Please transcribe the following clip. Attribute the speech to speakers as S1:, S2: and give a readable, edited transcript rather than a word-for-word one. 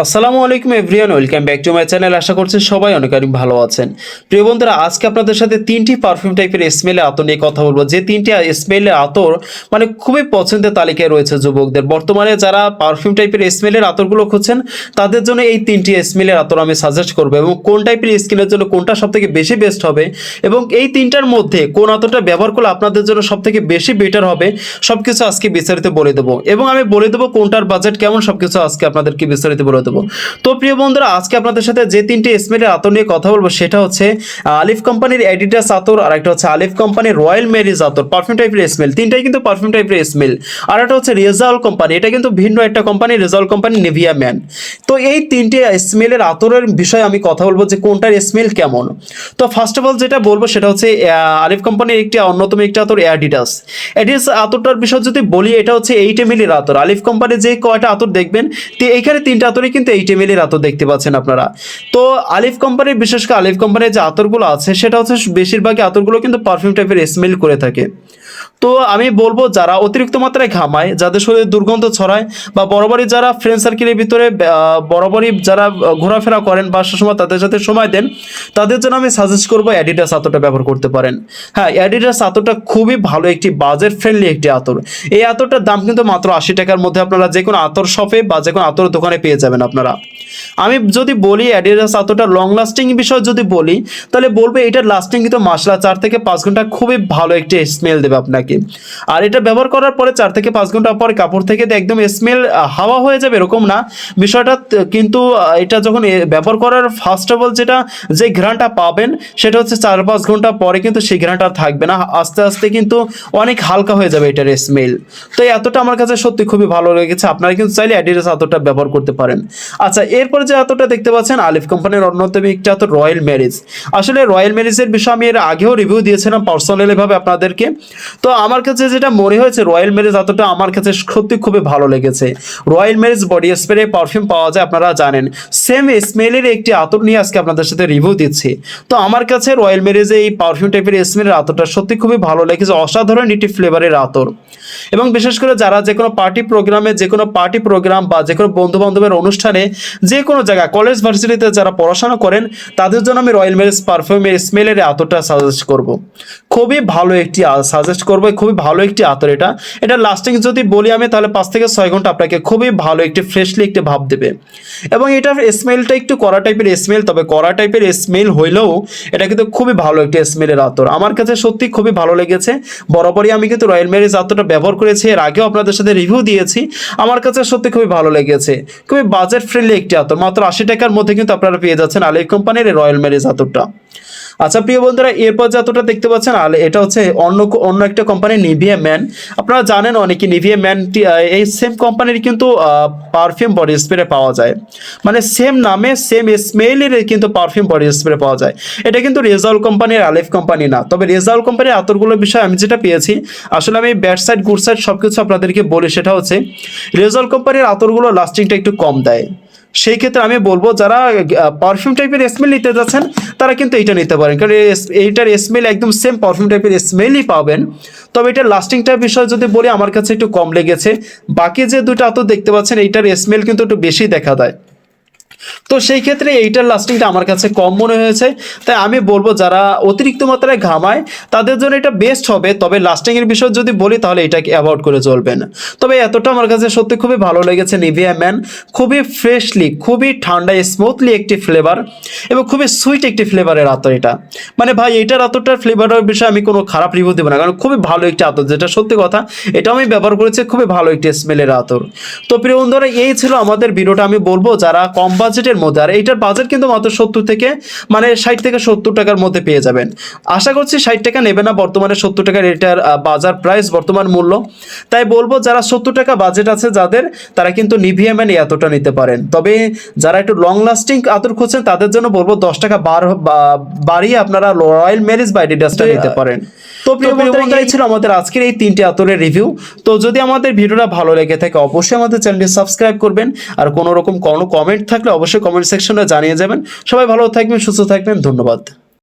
S1: আসসালামু আলাইকুম everyone, welcome back to my channel. আশা করছি সবাই অনেক ভালো আছেন। প্রিয় বন্ধুরা, আজকে আপনাদের সাথে তিনটি পারফিউম টাইপের স্মেলের আতর নিয়ে কথা বলবো। যে তিনটি স্মেলের আতর মানে খুবই পছন্দের তালিকায় রয়েছে যুবকদের। বর্তমানে যারা পারফিউম টাইপের স্মেলের আতরগুলো খুঁজছেন তাদের জন্য এই তিনটি স্মেলের আতর আমি সাজেস্ট করবো, এবং কোন টাইপের স্কিনের জন্য কোনটা সবথেকে বেশি বেস্ট হবে এবং এই তিনটার মধ্যে কোন আতরটা ব্যবহার করলে আপনাদের জন্য সবথেকে বেশি বেটার হবে সবকিছু আজকে বিস্তারিত বলে দেবো, এবং আমি বলে দেবো কোনটার বাজেট কেমন, সবকিছু আজকে আপনাদেরকে বিস্তারিত বলে দেবো। তো প্রিয় বন্ধুরা, আজকে আপনাদের সাথে যে তিনটি স্মেলের আতর নিয়ে কথা বলবো সেটা হচ্ছে আলিফ কোম্পানির এডিডাস আতর, আর একটা হচ্ছে আলিফ কোম্পানির রয়্যাল মেরিজ আতর, পারফিউম টাইপের স্মেল। তিনটাই কিন্তু পারফিউম টাইপের স্মেল। আর একটা হচ্ছে রেজাউল কোম্পানি, এটা কিন্তু ভিন্ন একটা company, Rezaul company Nivea man. তো এই তিনটে স্মেলের আতরের বিষয়ে আমি কথা বলবো যে কোনটার স্মেল কেমন। তো ফার্স্ট অফ অল যেটা বলবো সেটা হচ্ছে আলিফ কোম্পানির একটি অন্যতম একটি আতর অ্যাডিডাস। অ্যাডিডাস আতরটার বিষয় যদি বলি, এটা হচ্ছে 8 ml এর আতর। আলিফ কোম্পানির যে কয়টা আতর দেখবেন, তো এইখানে তিনটা আতরই কিন্তু 8 ml এর আতর দেখতে পাচ্ছেন আপনারা। তো আলিফ কোম্পানির, বিশেষ করে আলিফ কোম্পানির যে আতরগুলো আছে সেটা হচ্ছে বেশিরভাগই আতরগুলো কিন্তু পারফিউম টাইপের স্মেল করে থাকে। তো আমি বলবো যারা অতিরিক্ত মাত্রায় ঘামায়, যাদের শরীরে দুর্গন্ধ ছড়ায়, বা বরাবরই যারা ফ্রেন্ড সার্কেলের ভিতরে বরাবরই যারা ঘোরাফেরা করেন বা সবসময় তাদের সাথে সময় দেন, তাদের জন্য আমি সাজেস্ট করবো অ্যাডিডাস আতরটা ব্যবহার করতে পারেন। হ্যাঁ, অ্যাডিডাস আতরটা খুবই ভালো একটি বাজেট ফ্রেন্ডলি একটি আতর। এই আতরটার দাম কিন্তু মাত্র 80 টাকার মধ্যে আপনারা যে কোনো আতর শপে বা যে কোনো আতর দোকানে পেয়ে যাবেন আপনারা। আমি যদি বলি অ্যাডিডাস আতরটা লং লাস্টিং বিষয় যদি বলি, তাহলে বলবো এটার লাস্টিং কিন্তু মাসলা 4 থেকে 5 ঘন্টা খুবই ভালো একটি স্মেল দেবে আপনাকে। আর এটা ব্যবহার করার পরে 4 থেকে 5 ঘন্টা পর কাপড় থেকে একদম স্মেল হাওয়া হয়ে যাবে এরকম না বিষয়টা, কিন্তু এটা যখন ব্যবহার করার ফার্স্ট অফ অল যে ঘ্রাণটা পাবেন সেটা হচ্ছে 4-5 ঘন্টা পরে কিন্তু সেই ঘ্রাণটা থাকবে না, আস্তে আস্তে কিন্তু অনেক হালকা হয়ে যাবে এটার স্মেল। তো এতটা আমার কাছে সত্যি খুবই ভালো লেগেছে। আপনারা কিন্তু চাইলে অ্যাডিডাস আতরটা ব্যবহার করতে পারেন। আচ্ছা, এরপরে যে আতরটা দেখতে পাচ্ছেন আলিফ কোম্পানির অন্যতম একটি আতর রয়্যাল মেরিজ। আসলে রয়্যাল মেরিজের বিষয়ে আমি এর আগেও রিভিউ দিয়েছিলাম পার্সোনালি ভাবে আপনাদেরকে। তো আমার কাছে যেটা মনে হয়েছে, রয়্যাল মেরিজ আতরটা আমার কাছে সত্যি খুবই ভালো লেগেছে। Royal Mary's body spray perfume পাওয়া যায়, আপনারা জানেন। সেম স্মেলের একটি আতর নিয়ে আজকে আপনাদের সাথে রিভিউ দিচ্ছি। তো আমার কাছে রয়্যাল মেরিজ এই পারফিউম টাইপের স্মেলের আতরটা সত্যি খুবই ভালো লেগেছে, অসাধারণ একটি ফ্লেভারের আতর। এবং বিশেষ করে যারা যে কোনো পার্টি প্রোগ্রামে, যে কোনো পার্টি প্রোগ্রাম বা যে কোনো বন্ধু বান্ধবের অনুষ্ঠানে, যে কোনো জায়গায় কলেজ ভার্সিটিতে যারা পড়াশোনা করেন, তাদের জন্য আমি রয়্যাল মেরিজ পারফিউমের স্মেলের আতরটা সাজেস্ট করব। খুবই ভালো একটি সাজেস্ট করবো, খুবই ভালো একটি আতর। এটা লাস্টিং যদি বলি আমি, তাহলে 5 থেকে 6 ঘন্টা আপনাকে খুবই ভালো একটি ফ্রেশলি একটি ভাব দেবে। এবং এটার স্মেলটা একটু কড়া টাইপের স্মেল, তবে কড়া টাইপের স্মেল হইলেও এটা কিন্তু খুবই ভালো একটি স্মেলের আতর। আমার কাছে সত্যি খুবই ভালো লেগেছে। বরাবরই আমি কিন্তু রয়্যাল মেরিজ আতরটা ব্যবহার করেছি, এর আগেও আপনাদের সাথে রিভিউ দিয়েছি। আমার কাছে সত্যি খুবই ভালো লেগেছে। খুবই বাজেট ফ্রেন্ডলি একটি আতর, মাত্র 80 টাকার মধ্যে কিন্তু আপনারা পেয়ে যাচ্ছেন আলিফ কোম্পানির রয়্যাল মেরিজ আতরটা। আচ্ছা প্রিয় বন্ধুরা, এরপর যে আতরটা দেখতে পাচ্ছেন এটা হচ্ছে অন্য একটা কোম্পানি নিভিয়া ম্যান। আপনারা জানেন অনেকে নিভিয়া ম্যান এই সেম কোম্পানির কিন্তু পারফিউম বডি স্প্রে পাওয়া যায়, মানে সেম নামে সেম স্মেলের কিন্তু পারফিউম বডি স্প্রে পাওয়া যায়। এটা কিন্তু রেজাউল কোম্পানির আলিফ কোম্পানি না। তবে রেজাউল কোম্পানির আতরগুলোর বিষয়ে আমি যেটা পেয়েছি, আসলে আমি ব্যাড সাইড গুড সাইড সবকিছু আপনাদেরকে বলি, সেটা হচ্ছে রেজাউল কোম্পানির আতরগুলো লাস্টিংটা একটু কম দেয়। সেই ক্ষেত্রে আমি বলবো যারা পারফিউম টাইপের স্মেল নিতে যাচ্ছেন তারা কিন্তু এইটা নিতে পারেন, কারণ এইটার স্মেল একদম সেম পারফিউম টাইপের স্মেলই পাবেন। তবে এটার লাস্টিংটার বিষয় যদি বলি, আমার কাছে একটু কম লেগেছে। বাকি যে দুটো আতর দেখতে পাচ্ছেন এইটার স্মেল কিন্তু একটু বেশি দেখা দেয়। তো সেই ক্ষেত্রে এইটার লাস্টিংটা আমার কাছে কম মনে হয়েছে। তাই আমি বলবো যারা অতিরিক্ত মাত্রায় ঘামায় তাদের জন্য এটা বেস্ট হবে। তবে লাস্টিংয়ের বিষয় যদি বলি, তাহলে এটাকে অ্যাভয়েড করে চলবেন। তবে এতটা আমার কাছে সত্যি খুবই ভালো লেগেছে নিভিয়া ম্যান। খুবই ফ্রেশলি, খুবই ঠান্ডা স্মুথলি একটি ফ্লেভার, এবং খুবই সুইট একটি ফ্লেভারের আতর এটা। মানে ভাই, এইটার আতরটার ফ্লেভারের বিষয়ে আমি কোনো খারাপ রিভিউ দেবো না, কারণ খুবই ভালো একটি আতর, যেটা সত্যি কথা। এটাও আমি ব্যবহার করেছি, খুবই ভালো একটি স্মেলের আতর। তো প্রিয় বন্ধুরা, এই ছিল আমাদের ভিডিওটা। আমি বলবো যারা কম বাজেটের মধ্যে, আর এইটার বাজেট কিন্তু মাত্র 70 থেকে 60 থেকে 70 টাকার মধ্যে পেয়ে যাবেন। আশা করছি 60 টাকা নেবে না, বর্তমানে 70 টাকার এটার বাজার প্রাইস, বর্তমান মূল্য। তাই বলবো যারা 70 টাকা বাজেট আছে যাদের, তারা কিন্তু নিভিয়া ম্যান এই আতরটা নিতে পারেন। তবে যারা একটু লং লাস্টিং আতর খুঁজছেন তাদের জন্য বলবো 10 টাকা বাড়িয়ে আপনারা রয়্যাল মেরিজ বা অ্যাডিডাসটা নিতে পারেন। তো প্রিয় বন্ধুরা, এই ছিল আমাদের আজকের এই 3টি আতরের রিভিউ। তো যদি আমাদের ভিডিওটা ভালো লেগে থাকে, অবশ্যই আমাদের চ্যানেলটি সাবস্ক্রাইব করবেন। আর কোনো রকম কোনো কমেন্ট থাকলে অবশ্যই কমেন্ট সেকশনে জানিয়ে যাবেন। সবাই ভালো থাকবেন, সুস্থ থাকবেন, ধন্যবাদ।